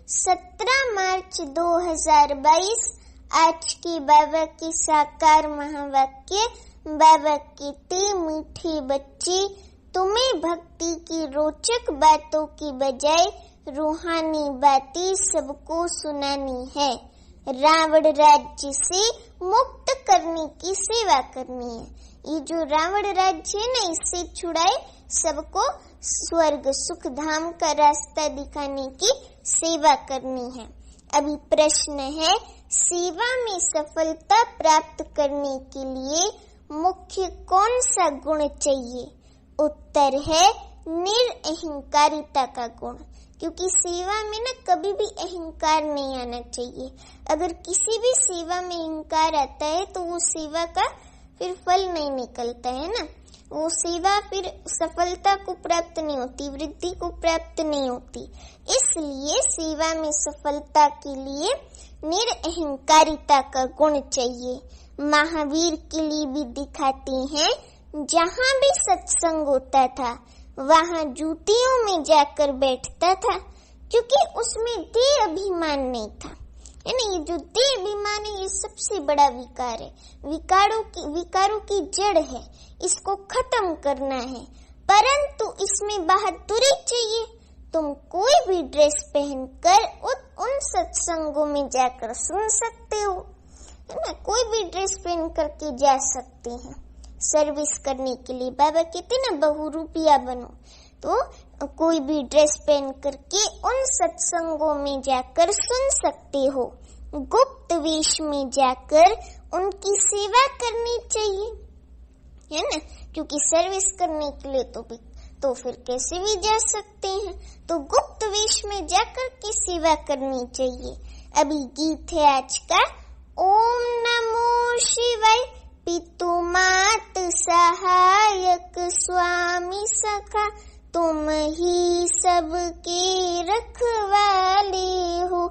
17 मार्च 2022। आज की बाबा की साकार महावाक्य। बाबा कहते, मीठी बच्ची, तुम्हें भक्ति की रोचक बातों की बजाय रूहानी बातें सबको सुनानी है। रावण राज्य से मुक्त करने की सेवा करनी है। ये जो रावण राज्य है ना, इससे छुड़ाए सबको स्वर्ग सुख धाम का रास्ता दिखाने की सेवा करनी है। अभी प्रश्न है, सेवा में सफलता प्राप्त करने के लिए मुख्य कौन सा गुण चाहिए? उत्तर है निरअहंकारिता का गुण। क्योंकि सेवा में ना कभी भी अहंकार नहीं आना चाहिए। अगर किसी भी सेवा में अहंकार आता है तो वो सेवा का फिर फल नहीं निकलता है ना, वो सेवा फिर सफलता को प्राप्त नहीं होती, वृद्धि को प्राप्त नहीं होती। इसलिए सेवा में सफलता के लिए निरअहंकारिता का गुण चाहिए। महावीर के लिए भी दिखाते हैं, जहाँ भी सत्संग होता था वहाँ जूतियों में जाकर बैठता था, क्योंकि उसमें देह अभिमान नहीं था, है ना। ये जो देह अभिमान है, ये सबसे बड़ा विकार है, विकारों की जड़ है। इसको खत्म करना है, परंतु इसमें बहादुरी चाहिए। तुम कोई भी ड्रेस पहनकर उन सत्संगों में जाकर सुन सकते हो, है ना। कोई भी ड्रेस पहन करके जा सकते हैं सर्विस करने के लिए। बाबा कहते ना, बहुरूपिया बनो। तो कोई भी ड्रेस पहन करके उन सत्संगों में जाकर सुन सकते हो। गुप्त वेश में जाकर उनकी सेवा करनी चाहिए, है ना। क्योंकि सर्विस करने के लिए तो फिर कैसे भी जा सकते हैं। तो गुप्त वेश में जाकर की सेवा करनी चाहिए। अभी गीत है आज का, ओम नमो शिवाय। पितु मात सहायक स्वामी सखा, तुम ही सबके रखवाले हो।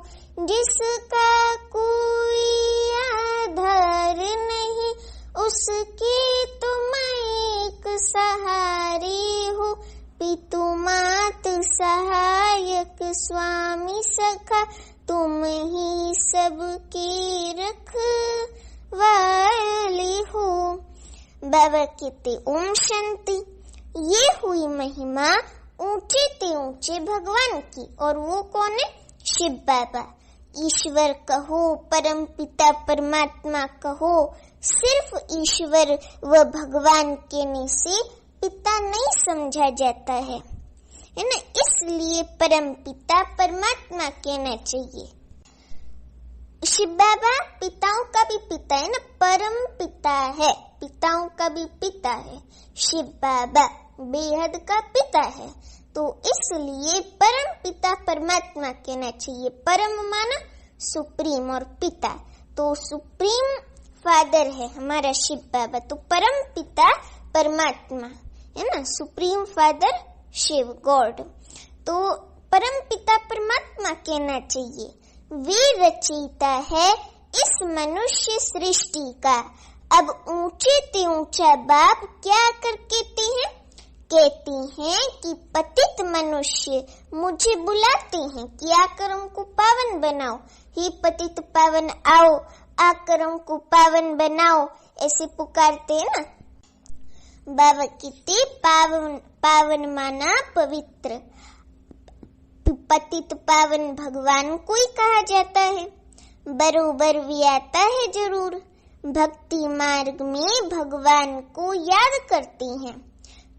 जिसका कोई आधार नहीं, उसके तुम एक सहारे हो। पितु मात सहायक स्वामी सखा, तुम ही सबके रखवाले हो। बाबा कहते, ओम शांति। ये हुई महिमा ऊंचे ते ऊंचे भगवान की, और वो कौन है? शिव बाबा। ईश्वर कहो, परम पिता परमात्मा कहो, सिर्फ ईश्वर व भगवान कहने से पिता नहीं समझा जाता है ना। इसलिए परम पिता परमात्मा कहना चाहिए। शिव बाबा पिताओं का भी पिता है ना, परम पिता है, पिताओं का भी पिता है। शिव बाबा बेहद का पिता है, तो इसलिए परम पिता परमात्मा कहना चाहिए। परम माना सुप्रीम और पिता, तो सुप्रीम फादर है हमारा शिव बाबा, तो परम पिता परमात्मा है ना, सुप्रीम फादर शिव गॉड। तो परम पिता परमात्मा कहना चाहिए। वे रचयिता है इस मनुष्य सृष्टि का। अब ऊंचे ते ऊंचा बाप क्या कर कहते हैं? कहते हैं कि पतित मनुष्य मुझे बुलाते हैं कि आकर हमको पावन बनाओ। हे पतित पावन आओ, आकर हमको पावन बनाओ, ऐसे पुकारते हैं ना। बाबा कहते, पावन माना पवित्र। पतित पावन भगवान को ही कहा जाता है। बरोबर भी आता है जरूर। भक्ति मार्ग में भगवान को याद करते हैं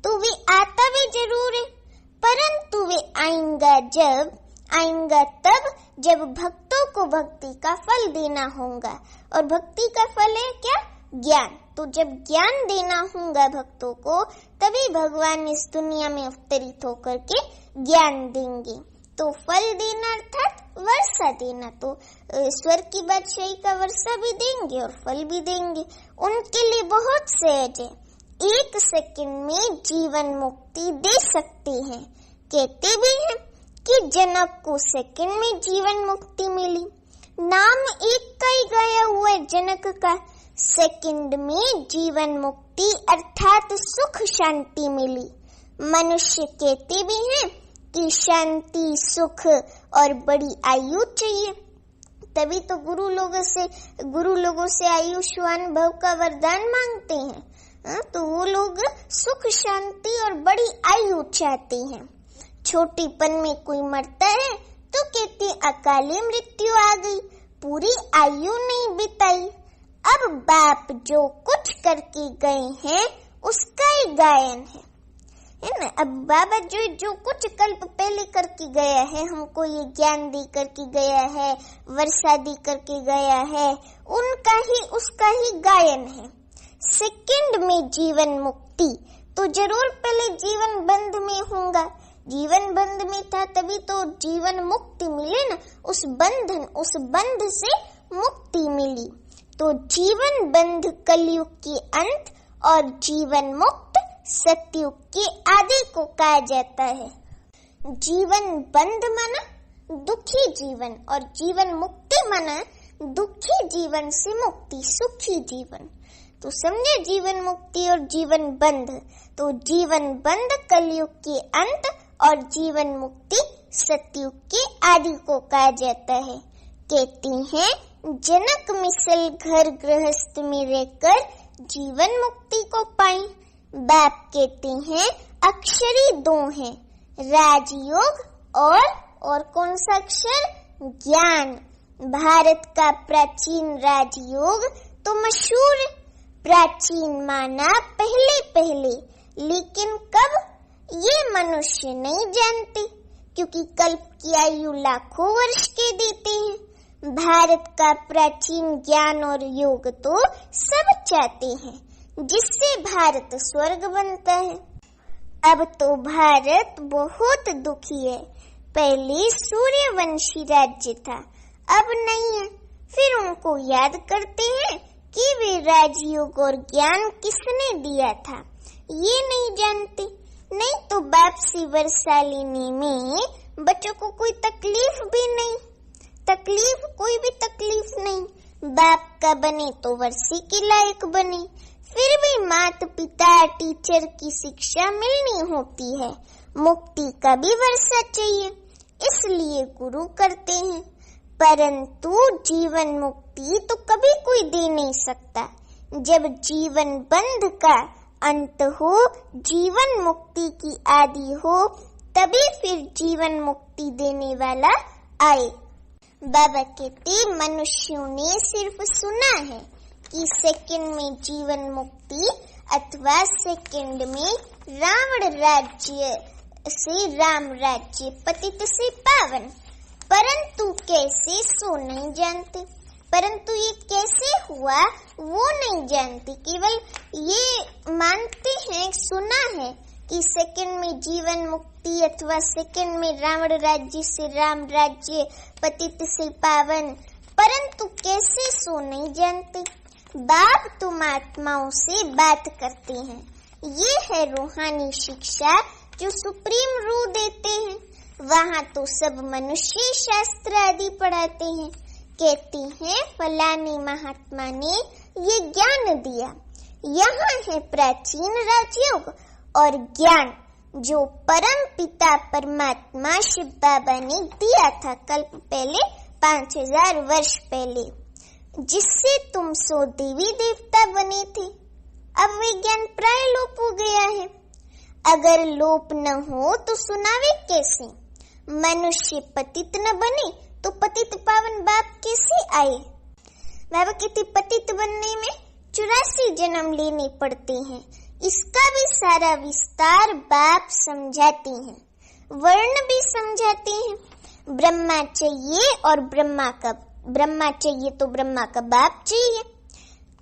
तो वे आता भी जरूर है, परंतु वे आएंगा तब जब भक्तों को भक्ति का फल देना होगा। और भक्ति का फल है क्या? ज्ञान। तो जब ज्ञान देना होगा भक्तों को, तभी भगवान इस दुनिया में अवतरित होकर के ज्ञान देंगे। तो फल देना अर्थात वर्षा देना, तो स्वर्ग की बादशाही का वर्षा भी देंगे और फल भी देंगे। उनके लिए बहुत सहज है, 1 सेकंड में जीवन मुक्ति दे सकते हैं। कहते भी हैं कि जनक को सेकंड में जीवन मुक्ति मिली। नाम एक का ही गाया हुआ है जनक का। सेकंड में जीवन मुक्ति अर्थात सुख शांति मिली। मनुष्य कहते भी हैं कि शांति, सुख और बड़ी आयु चाहिए। तभी तो गुरु लोगों से आयुष्मान भव का वरदान मांगते हैं। तो वो लोग सुख, शांति और बड़ी आयु चाहते हैं। छोटीपन में कोई मरता है तो कहते अकाली मृत्यु आ गई, पूरी आयु नहीं बिताई। अब बाप जो कुछ करके गए हैं उसका ही गायन है ना। अब बाबा जो कुछ कल्प पहले करके गया है, हमको ये ज्ञान दे करके गया है, वर्षा दी करके गया है, उसका ही गायन है। सेकंड में जीवन मुक्ति, तो जरूर पहले जीवन बंध में होगा। जीवन बंध में था तभी तो जीवन मुक्ति मिले ना, उस बंध से मुक्ति मिली। तो जीवन बंध कलयुग के अंत और जीवन मुक्त सतयुग के आदि को कहा जाता है। जीवन बंध माना दुखी जीवन और जीवन मुक्ति माना दुखी जीवन से मुक्ति, सुखी जीवन। तो समझे जीवन मुक्ति और जीवन बंध। तो जीवन बंध कलयुग के अंत और जीवन मुक्ति सतयुग के आदि को कहा जाता है। कहती हैं जनक मिसल घर गृहस्थ में रहकर जीवन मुक्ति को पाई। बाप कहते हैं अक्षरी दो हैं, राजयोग और कौन सा अक्षर? ज्ञान। भारत का प्राचीन राजयोग तो मशहूर, प्राचीन माना पहले, लेकिन कब ये मनुष्य नहीं जानते, क्योंकि कल्प की आयु लाखों वर्ष के देते हैं। भारत का प्राचीन ज्ञान और योग तो सब चाहते हैं, जिससे भारत स्वर्ग बनता है। अब तो भारत बहुत दुखी है। पहले सूर्यवंशी राज्य था, अब नहीं है। फिर उनको याद करते हैं कि वे राजयोग और ज्ञान किसने दिया था, ये नहीं जानते। नहीं तो बाप से वर्षा लेने में बच्चों को कोई तकलीफ नहीं। बाप का बने तो वर्षी के लायक बने। फिर भी माता पिता टीचर की शिक्षा मिलनी होती है। मुक्ति का भी वर्षा चाहिए, इसलिए गुरु करते हैं। परंतु जीवन मुक्ति तो कभी कोई दे नहीं सकता। जब जीवन बंध का अंत हो, जीवन मुक्ति की आदि हो, तभी फिर जीवन मुक्ति देने वाला आए। बाबा कहते मनुष्यों ने सिर्फ सुना है कि सेकंड में जीवन मुक्ति अथवा सेकंड में रावण राज्य से राम राज्य, पतित से पावन, परंतु कैसे सो नहीं जानते। परंतु ये कैसे हुआ वो नहीं जानते, केवल ये मानते हैं, सुना है कि सेकंड में जीवन मुक्ति अथवा सेकंड में रावण राज्य से राम राज्य, पतित से पावन, परंतु कैसे सो नहीं जानते। बाप तुम आत्माओं से बात करते हैं, ये है रूहानी शिक्षा जो सुप्रीम रूह देते हैं। वहाँ तो सब मनुष्य शास्त्र आदि पढ़ाते हैं। कहती हैं फलाने महात्मा ने ये ज्ञान दिया। यहाँ है प्राचीन राजयोग और ज्ञान जो परम पिता परमात्मा शिव बाबा ने दिया था कल्प पहले, 5000 वर्ष पहले, जिससे तुम सो देवी देवता बने थे। अब वे ज्ञान प्राय लोप हो गया है। अगर लोप न हो तो सुनावे कैसे? मनुष्य पतित न बने तो पतित पावन बाप कैसे आए? बाबा कहते पतित बनने में 84 जन्म लेने पड़ते हैं। इसका भी सारा विस्तार बाप समझाते हैं, वर्ण भी समझाते हैं। ब्रह्मा चाहिए और ब्रह्मा चाहिए तो ब्रह्मा का बाप चाहिए।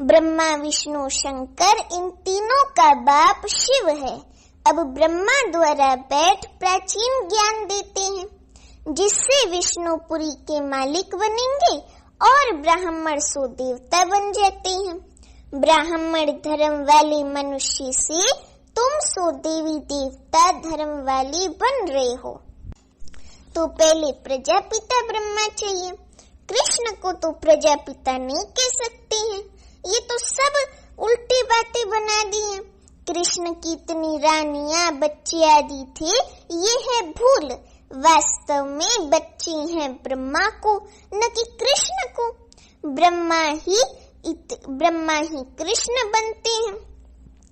ब्रह्मा विष्णु शंकर इन तीनों का बाप शिव है। अब ब्रह्मा द्वारा बैठ प्राचीन ज्ञान देते हैं, जिससे विष्णुपुरी के मालिक बनेंगे और ब्राह्मण सो देवता बन जाते हैं। ब्राह्मण धर्म वाले मनुष्य से तुम सो देवी देवता धर्म वाले बन रहे हो। तो पहले प्रजापिता ब्रह्मा चाहिए। कृष्ण को तो प्रजापिता नहीं कह सकते हैं, ये तो सब उल्टी बातें बना दी हैं। कृष्ण की इतनी रानियां बच्चे आदि थे, ये है भूल। वास्तव में बच्चे हैं ब्रह्मा को, न कि कृष्ण को। ब्रह्मा ही कृष्ण बनते हैं,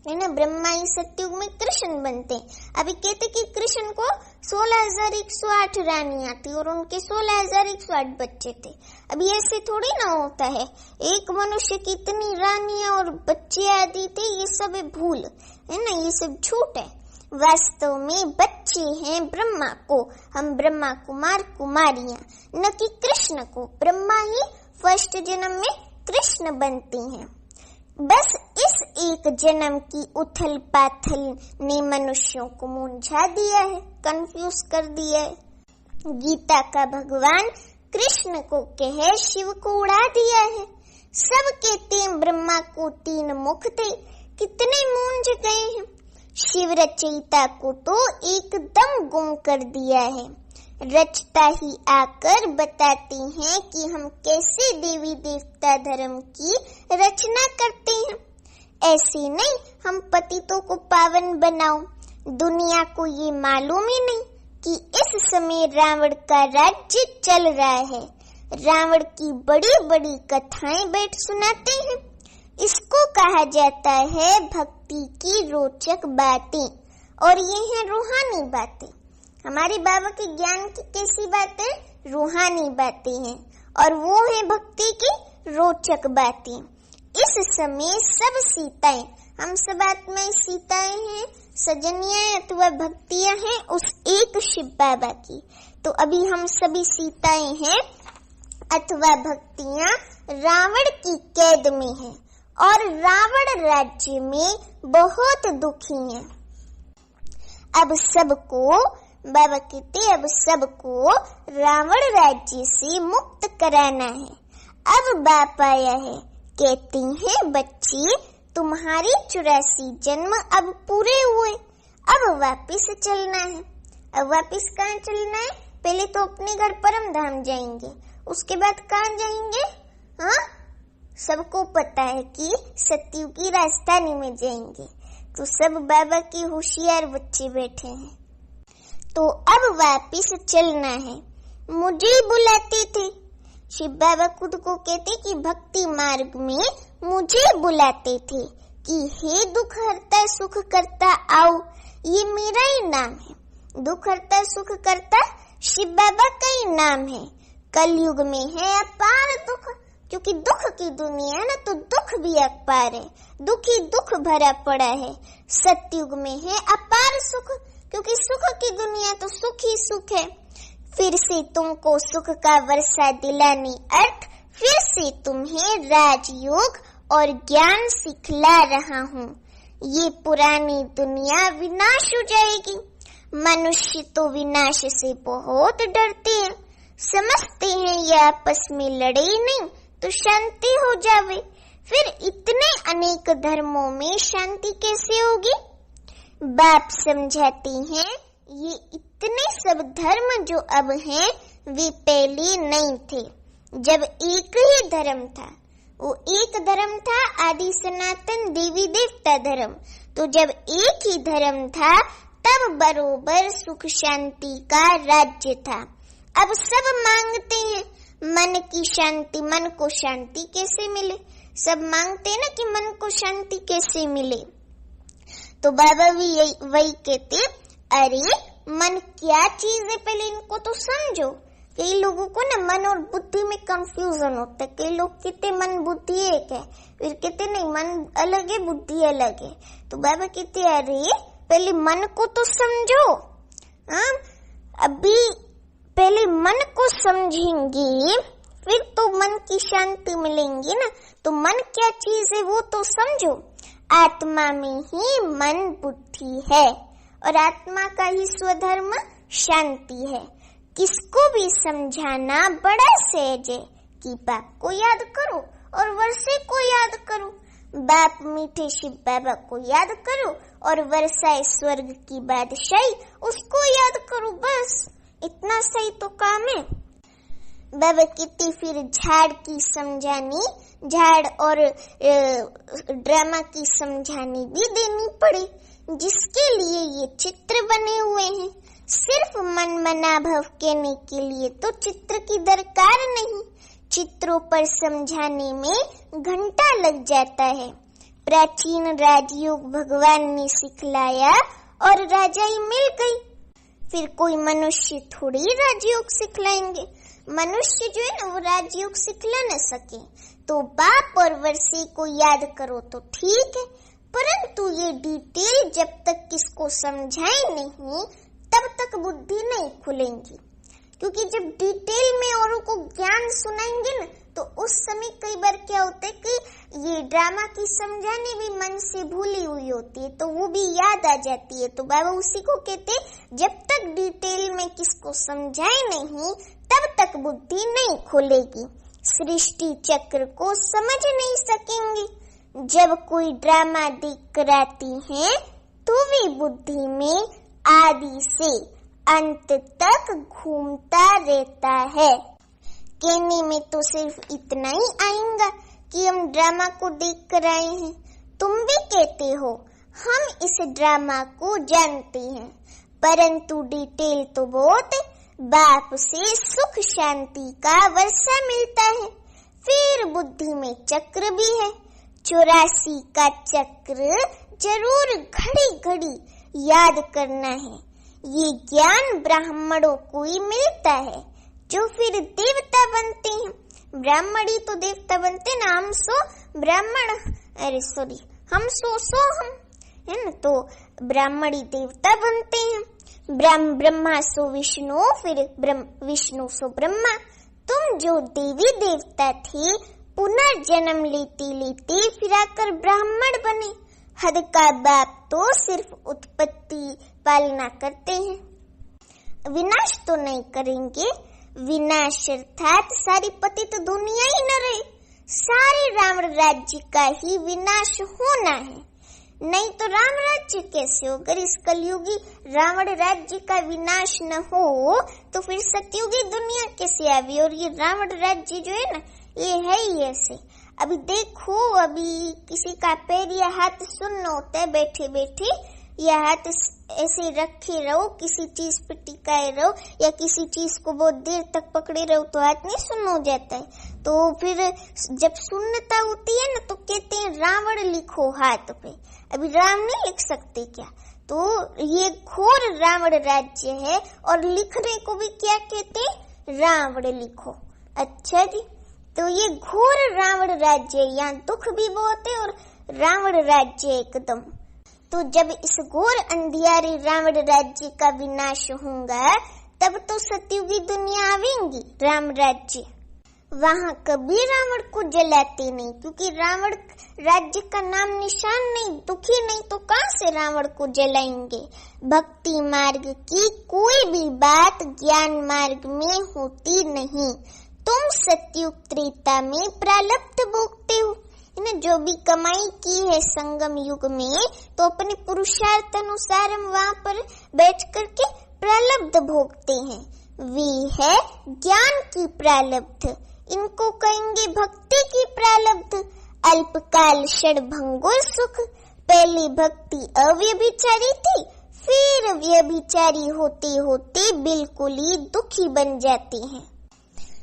है ना। ब्रह्मा ही सत्युग में कृष्ण बनते हैं। अभी कहते कि कृष्ण को 16,108 रानियां थी और उनके 16,108 बच्चे थे। अभी ऐसे थोड़ी ना होता है, एक मनुष्य की इतनी रानियां और बच्चे आदि थे, ये सब भूल है ना, ये सब झूठ है। वास्तव में बच्चे हैं ब्रह्मा को, हम ब्रह्मा कुमार कुमारियां, न कि कृष्ण को। ब्रह्मा ही फर्स्ट जन्म में कृष्ण बनते हैं। बस इस एक जन्म की उथल पाथल ने मनुष्यों को मूंझा दिया है, कंफ्यूज कर दिया है। गीता का भगवान कृष्ण को कहे शिव को उड़ा दिया है। सब कहते हैं ब्रह्मा को 3 मुख थे, कितने मूंझ गए हैं। शिव रचयिता को तो एकदम गुम कर दिया है। रचता ही आकर बताते हैं कि हम कैसे देवी देवता धर्म की रचना करते हैं। ऐसे नहीं हम पतितों को पावन बनाओ। दुनिया को ये मालूम ही नहीं कि इस समय रावण का राज्य चल रहा है। रावण की बड़ी बड़ी कथाएं बैठ सुनाते हैं। इसको कहा जाता है भक्ति की रोचक बातें, और ये हैं रूहानी बातें। हमारे बाबा के ज्ञान की कैसी बातें? रूहानी बातें हैं, और वो है भक्ति की रोचक बातें। इस समय सब सीताएं, हम सब आत्माएं सीताएं हैं, सजनियां अथवा भक्तियां हैं उस एक शिव बाबा की। तो अभी हम सभी सीताएं हैं अथवा भक्तियां रावण की कैद में हैं, और रावण राज्य में बहुत दुखी हैं। अब सबको बाबा कहते अब सबको रावण राज्य से मुक्त कराना है। अब बाप आया है, कहती हैं बच्ची तुम्हारी 84 जन्म अब पूरे हुए, अब वापिस चलना है। अब वापिस कहाँ चलना है? पहले तो अपने घर परम धाम जाएंगे, उसके बाद कहाँ जाएंगे? हाँ, सबको पता है कि सत्युग की राजधानी में जाएंगे। तो सब बाबा के होशियार बच्चे बैठे हैं। तो अब वापिस चलना है। मुझे बुलाते थे, शिव बाबा खुद को कहते कि भक्ति मार्ग में मुझे बुलाते थे कि हे दुख हरता सुख करता आओ। ये मेरा ही नाम है। दुख हरता सुख करता शिव बाबा का ही नाम है। कलयुग में है अपार दुख, क्योंकि दुख की दुनिया है ना, तो दुख भी अपार है, दुख ही दुख भरा पड़ा है। सतयुग में है अपार सुख, क्योंकि सुख की दुनिया तो सुख ही सुख है। फिर से तुमको सुख का वर्षा दिलाने अर्थ फिर से तुम्हें राजयोग और ज्ञान सिखला रहा हूँ। ये पुरानी दुनिया विनाश हो जाएगी। मनुष्य तो विनाश से बहुत डरते हैं, समझते हैं ये आपस में लड़े ही नहीं तो शांति हो जावे। फिर इतने अनेक धर्मों में शांति कैसे होगी? बाप समझाते हैं ये इतने सब धर्म जो अब हैं वे पहले नहीं थे। जब एक ही धर्म था, वो एक धर्म था आदि सनातन देवी देवता धर्म। तो जब एक ही धर्म था तब बरोबर सुख शांति का राज्य था। अब सब मांगते हैं मन की शांति, मन को शांति कैसे मिले? सब मांगते हैं ना कि मन को शांति कैसे मिले। तो बाबा भी वही कहते, अरे मन क्या चीज है पहले इनको तो समझो। कई लोगों को ना मन और बुद्धि में कंफ्यूजन होता है। कई लोग कहते मन बुद्धि एक है, फिर कहते नहीं मन अलग है बुद्धि अलग है। तो बाबा कहते अरे पहले मन को तो समझो। अभी पहले मन को समझेंगे फिर तो मन की शांति मिलेंगी ना। तो मन क्या चीज है वो तो समझो। आत्मा में ही मन बुद्धि है और आत्मा का ही स्वधर्म शांति है। किसको भी समझाना बड़ा सहज है कि बाप को याद करो और वर्षे को याद करो। बाप मीठे शिव बाबा को याद करो और वर्षाए स्वर्ग की बादशाही उसको याद करो। बस इतना सही तो काम है। बाबा कहते फिर झाड़ की समझानी, झाड़ और ड्रामा की समझानी भी देनी पड़ी, जिसके लिए ये चित्र बने हुए हैं। सिर्फ मन मनाभव कहने के लिए तो चित्र की दरकार नहीं, चित्रों पर समझाने में घंटा लग जाता है। प्राचीन राजयोग भगवान ने सिखलाया और राजाई मिल गई। फिर कोई मनुष्य थोड़ी राजयोग सिखलाएंगे, मनुष्य जो है ना वो राजयोग सिखला न सके। तो बाप और वर्षे को याद करो तो ठीक है, परंतु ये डिटेल जब तक किसको समझाए नहीं तब तक बुद्धि नहीं खुलेंगी। क्योंकि जब डिटेल में औरों को ज्ञान सुनाएंगे ना तो उस समय कई बार क्या होता है कि ये ड्रामा की समझाने भी मन से भूली हुई होती है, तो वो भी याद आ जाती है। तो बाबा उसी को कहते जब तक डिटेल में किसको समझाए नहीं तब तक बुद्धि नहीं खुलेगी, सृष्टि चक्र को समझ नहीं सकेंगे। जब कोई ड्रामा देख कर आती है तो वे बुद्धि में आदि से अंत तक घूमता रहता है। कहने में तो सिर्फ इतना ही आएगा कि हम ड्रामा को देख कर आए हैं। तुम भी कहते हो हम इस ड्रामा को जानते हैं, परंतु डिटेल तो बहुत है। बाप से सुख शांति का वर्षा मिलता है। फिर बुद्धि में चक्र भी है, 84 का चक्र जरूर घड़ी घड़ी याद करना है। ये ज्ञान ब्राह्मणों को ही मिलता है जो फिर देवता बनते हैं। ब्राह्मणी तो देवता बनते ना, हम सो ब्राह्मण, अरे सॉरी हम सो हम है ना, तो ब्राह्मणी देवता बनते हैं। ब्रह्मा सो विष्णु, फिर विष्णु सो ब्रह्मा। तुम जो देवी देवता थे पुनर्जन्म लेते लेते फिर आकर ब्राह्मण बने। हद का बाप तो सिर्फ उत्पत्ति पालना करते हैं, विनाश तो नहीं करेंगे। विनाश अर्थात सारी पतित दुनिया ही न रहे, सारे रावण राज्य का ही विनाश होना है। नहीं तो राम राज्य कैसे हो? अगर इस कलयुगी रावण राज्य का विनाश न हो तो फिर सतयुगी दुनिया कैसे आवी? और ये रावण राज्य जो है ना ये है ही ऐसे। अभी देखो, अभी किसी का पैर या हाथ सुन्न होता है, बैठे बैठे या हाथ ऐसे रखे रहो, किसी चीज पे टिकाए रहो या किसी चीज को बहुत देर तक पकड़े रहो तो हाथ नहीं सुन्न हो जाता है। तो फिर जब सुन्नता होती है ना तो कहते हैं रावण लिखो हाथ पे। अभी राम नहीं लिख सकते क्या? तो ये घोर रावण राज्य है और लिखने को भी क्या कहते हैं? रावण लिखो। अच्छा जी, तो ये घोर रावण राज्य है, यहाँ दुख भी बहुत है और रावण राज्य एकदम। तो जब इस घोर अंधियारे रावण राज्य का विनाश होगा तब तो सतयुगी दुनिया आवेंगी, राम राज्य। वहाँ कभी रावण को जलाते नहीं, क्योंकि रावण राज्य का नाम निशान नहीं, दुखी नहीं, तो कहाँ से रावण को जलाएंगे? भक्ति मार्ग की कोई भी बात ज्ञान मार्ग में होती नहीं। तुम सतयुग त्रेता में प्रारब्ध भोगते हो ना, जो भी कमाई की है संगम युग में तो अपने पुरुषार्थ अनुसार हम वहाँ पर बैठ करके प्रारब्ध भोगते हैं। वे है ज्ञान की प्रारब्ध, इनको कहेंगे भक्ति की प्रारब्ध। अल्पकाल क्षणभंगुर सुख, पहले भक्ति अव्यभिचारी थी, फिर व्यभिचारी होते होते बिल्कुल ही दुखी बन जाते हैं।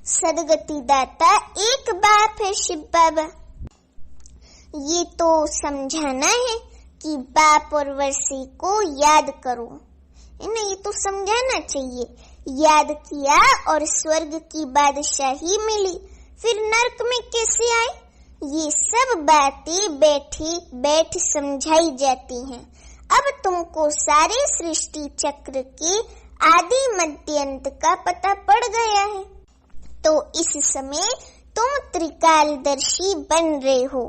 सदगति दाता एक बाप है शिव बाबा। ये तो समझाना है कि बाप और वर्षे को याद करो, है ना, ये तो समझाना चाहिए। याद किया और स्वर्ग की बादशाही मिली, फिर नरक में कैसे आए? ये सब बातें बैठ समझाई जाती हैं। अब तुमको सारे सृष्टि चक्र के आदि मध्य अंत का पता पड़ गया है, तो इस समय तुम त्रिकालदर्शी बन रहे हो।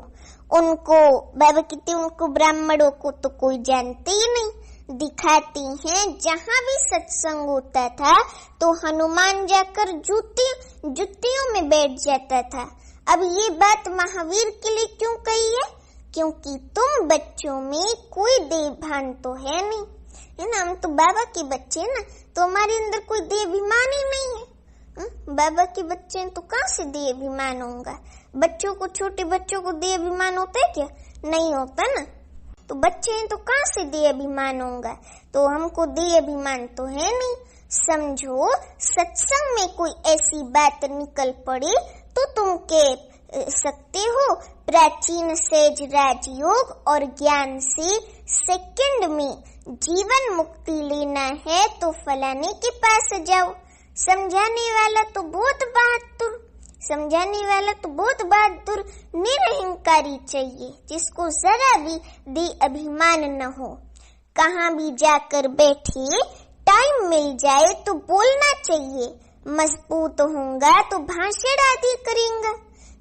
उनको बाबा कहते उनको ब्राह्मणों को तो कोई जानते ही नहीं, दिखाते हैं। जहाँ भी सत्संग होता था तो हनुमान जाकर जुतियों में बैठ जाता था। अब ये बात महावीर के लिए क्यों कही है? क्योंकि तुम बच्चों में कोई देवभान तो है नहीं, है ना, हम तो बाबा के बच्चे ना, तो हमारे अंदर कोई देवाभिमान ही नहीं है। बाबा के बच्चे हैं तो कहाँ से देह अभिमान होगा? बच्चों को, छोटे बच्चों को देह अभिमान होता है क्या? नहीं होता ना। तो बच्चे हैं तो कहाँ से देह अभिमान होगा? तो हमको देह अभिमान तो है नहीं। समझो, सत्संग में कोई ऐसी बात निकल पड़े तो तुम कह सकते हो प्राचीन सहज राजयोग और ज्ञान से सेकंड में जीवन मुक्ति लेना है तो फलाने के पास जाओ। समझाने वाला तो बहुत बहादुर निरहंकारी चाहिए, जिसको जरा भी दे अभिमान न हो। कहाँ भी जाकर बैठे, टाइम मिल जाए तो बोलना चाहिए। मजबूत होगा तो भाषण आदि करेंगे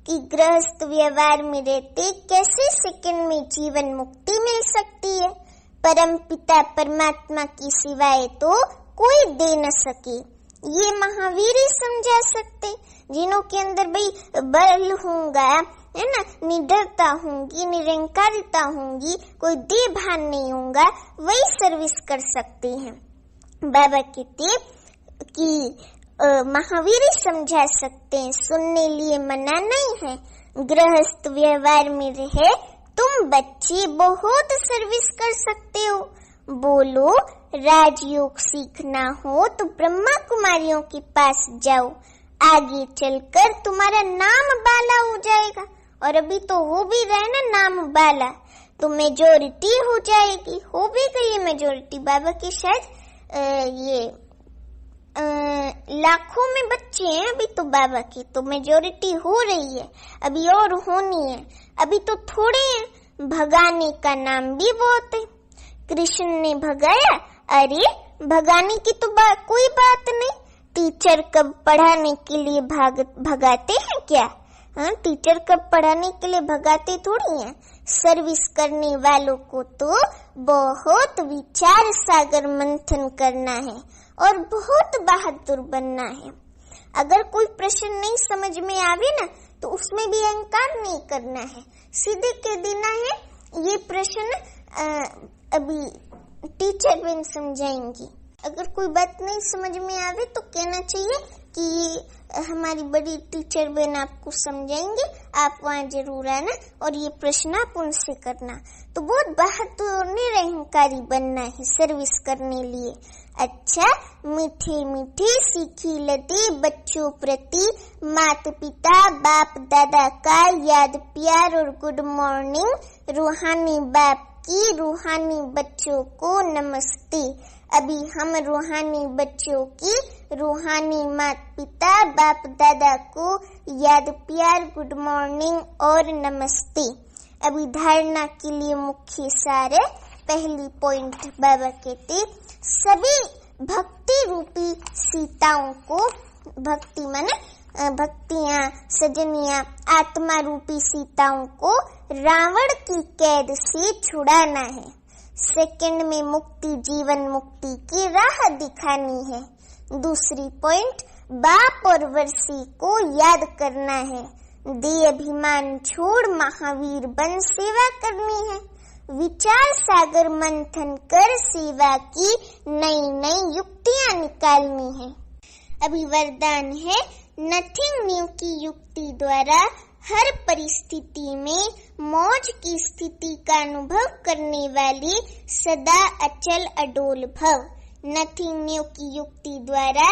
कि गृहस्थ व्यवहार में रहते कैसे सेकंड में जीवन मुक्ति मिल सकती है। परम पिता परमात्मा की सिवाय तो कोई दे न सके, ये महावीर ही समझा सकते। जिनों के अंदर भाई बल होगा, है ना, निडरता होगी, निरंकारिता होगी, कोई देह भान नहीं होगा, वही सर्विस कर सकते हैं। बाबा कहते कि महावीर ही समझा सकते हैं, सुनने लिए मना नहीं है। गृहस्थ व्यवहार में रहे तुम बच्चे बहुत सर्विस कर सकते हो। बोलो, राजयोग सीखना हो तो ब्रह्मा कुमारियों के पास जाओ, आगे चलकर तुम्हारा नाम बाला हो जाएगा। और अभी तो हो भी रहे ना नाम बाला, तो मेजोरिटी हो जाएगी, हो भी गई है मेजोरिटी। बाबा की शायद लाखों में बच्चे हैं अभी तो बाबा की, तो मेजोरिटी हो रही है, अभी और होनी है। अभी तो थोड़े हैं, भगाने का नाम भी बहुत है। कृष्ण ने भगाया, अरे भगाने की तो कोई बात नहीं। टीचर कब पढ़ाने के लिए भगाते हैं क्या? हाँ, टीचर कब पढ़ाने के लिए भगाते थोड़ी हैं। सर्विस करने वालों को तो बहुत विचार सागर मंथन करना है और बहुत बहादुर बनना है। अगर कोई प्रश्न नहीं समझ में आवे ना तो उसमें भी अहंकार नहीं करना है, सीधे कह देना है ये प्रश्न अभी टीचर बहन समझाएंगी। अगर कोई बात नहीं समझ में आवे तो कहना चाहिए कि ये हमारी बड़ी टीचर बहन आपको समझाएंगे, आप वहाँ जरूर आना और ये प्रश्न आप उनसे करना। तो बहुत बहादुर और निरहंकारी बनना है सर्विस करने लिए। अच्छा, मीठे मीठे सीखी लते बच्चों प्रति माता पिता बाप दादा का याद प्यार और गुड मॉर्निंग। रूहानी बाप की रूहानी बच्चों को नमस्ते। अभी हम रूहानी बच्चों की रूहानी माता पिता बाप दादा को याद प्यार गुड मॉर्निंग और नमस्ते। अभी धारणा के लिए मुख्य सार है। पहली पॉइंट बाबा कहते सभी भक्ति रूपी सीताओं को, भक्ति माने भक्तियां सजनियां आत्मा रूपी सीताओं को रावण की कैद से छुड़ाना है। सेकंड में मुक्ति जीवन मुक्ति की राह दिखानी है। दूसरी पॉइंट, बाप और वर्षी को याद करना है। देह अभिमान छोड़ महावीर बन सेवा करनी है। विचार सागर मंथन कर सेवा की नई नई युक्तियां निकालनी है। अभी वरदान है, नथिंग न्यू की युक्ति द्वारा हर परिस्थिति में मौज की स्थिति का अनुभव करने वाली सदा अचल अडोल भव। नथिंग न्यू की युक्ति द्वारा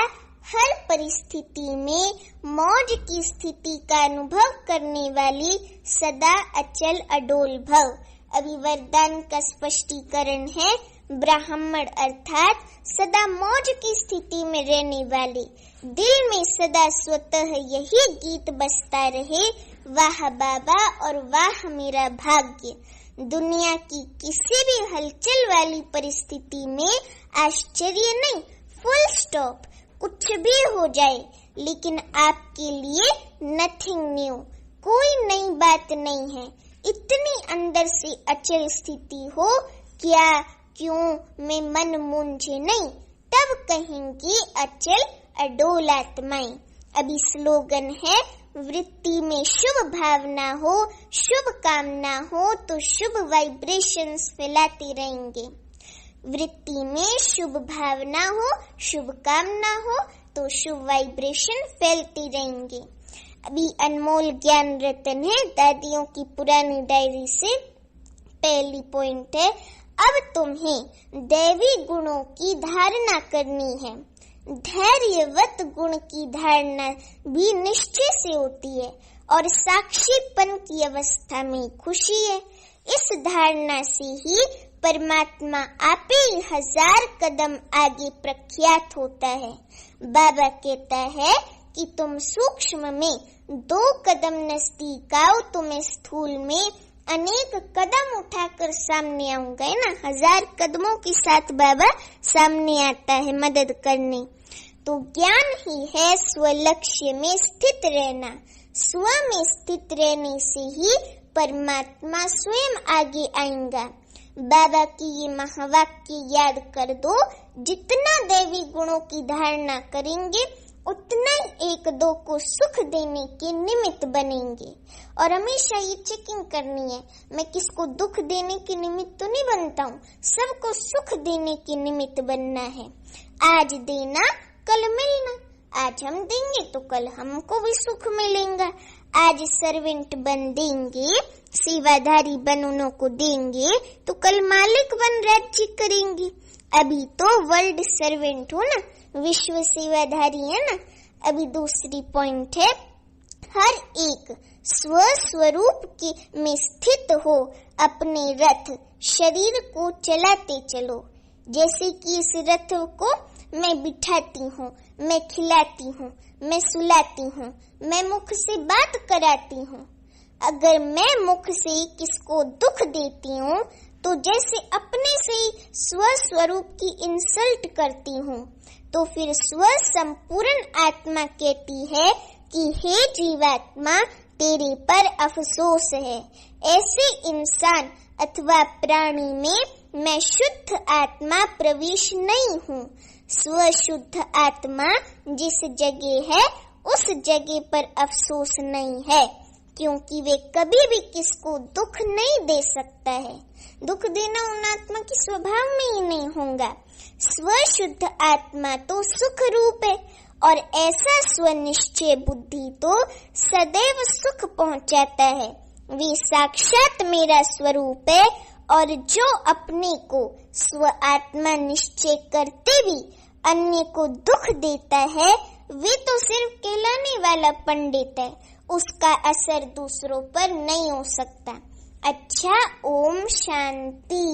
हर परिस्थिति में मौज की स्थिति का अनुभव करने वाली सदा अचल अडोल भव। अभी वरदान का स्पष्टीकरण है, ब्राह्मण अर्थात सदा मौज की स्थिति में रहने वाले, दिल में सदा स्वतः यही गीत बजता रहे, वाह बाबा और वाह मेरा भाग्य। दुनिया की किसी भी हलचल वाली परिस्थिति में आश्चर्य नहीं, फुल स्टॉप, कुछ भी हो जाए, लेकिन आपके लिए नथिंग न्यू, कोई नई बात नहीं है। इतनी अंदर से अचल स्थिति हो, क्या क्यों में मन मूंझे नहीं, तब कहेंगी अचल अडोल आत्माएं। अभी स्लोगन है, वृत्ति में शुभ भावना हो, शुभ कामना हो तो शुभ वाइब्रेशंस फैलाते रहेंगे। वृत्ति में शुभ भावना हो, शुभ कामना हो, तो शुभ वाइब्रेशन फैलती रहेंगे। अभी अनमोल ज्ञान रतन है दादियों की पुरानी डायरी से। पहली पॉइंट है, अब तुम्हें दैवी गुणों की धारणा करनी है। धैर्यवत गुण की धारणा भी निश्चय से होती है और साक्षीपन की अवस्था में खुशी है। इस धारणा से ही परमात्मा आपे 1000 कदम आगे प्रख्यात होता है। बाबा कहता है कि तुम सूक्ष्म में 2 कदम नजदीक आओ तो मैं स्थूल में अनेक कदम उठाकर सामने आऊंगा, है ना। 1000 कदमों के साथ बाबा सामने आता है मदद करने। तो ज्ञान ही है स्वलक्ष्य में स्थित रहना। स्व में स्थित रहने से ही परमात्मा स्वयं आगे आएगा। बाबा की ये महावाक्य याद कर दो, जितना दैवी गुणों की धारणा करेंगे उतना ही एक दो को सुख देने के निमित्त बनेंगे। और हमेशा ये चेकिंग करनी है, मैं किसको दुख देने के निमित्त तो नहीं बनता हूँ, सबको सुख देने के निमित्त बनना है। आज देना कल मिलना, आज हम देंगे तो कल हमको भी सुख मिलेगा। आज सर्वेंट बन देंगे, सेवाधारी बन उन्हों को देंगे तो कल मालिक बन राज्य करेंगे। अभी तो वर्ल्ड सर्वेंट हो ना, विश्व सेवाधारी है ना। अभी दूसरी पॉइंट है, हर एक स्व स्वरूप के में स्थित हो, अपने रथ शरीर को चलाते चलो। जैसे कि इस रथ को मैं बिठाती हूँ, मैं खिलाती हूँ, मैं सुलाती हूँ, मैं मुख से बात कराती हूँ। अगर मैं मुख से किसको दुख देती हूँ तो जैसे अपने से स्व स्वरूप की इंसल्ट करती हूँ, तो फिर स्व संपूर्ण आत्मा कहती है कि हे जीवात्मा तेरे पर अफसोस है। ऐसे इंसान अथवा प्राणी में मैं शुद्ध आत्मा प्रवेश नहीं हूँ। स्व शुद्ध आत्मा जिस जगह है उस जगह पर अफसोस नहीं है, क्योंकि वे कभी भी किसको दुख नहीं दे सकता है। दुख देना उन आत्मा के स्वभाव में ही नहीं होगा। स्व शुद्ध आत्मा तो सुख रूप है और ऐसा स्वनिश्चय बुद्धि तो सदैव सुख पहुंचाता है। वे साक्षात मेरा स्वरूप है और जो अपने को स्व आत्मा निश्चय करते भी अन्य को दुख देता है, वे तो सिर्फ कहलाने वाला पंडित है, उसका असर दूसरों पर नहीं हो सकता। अच्छा, ओम शांति।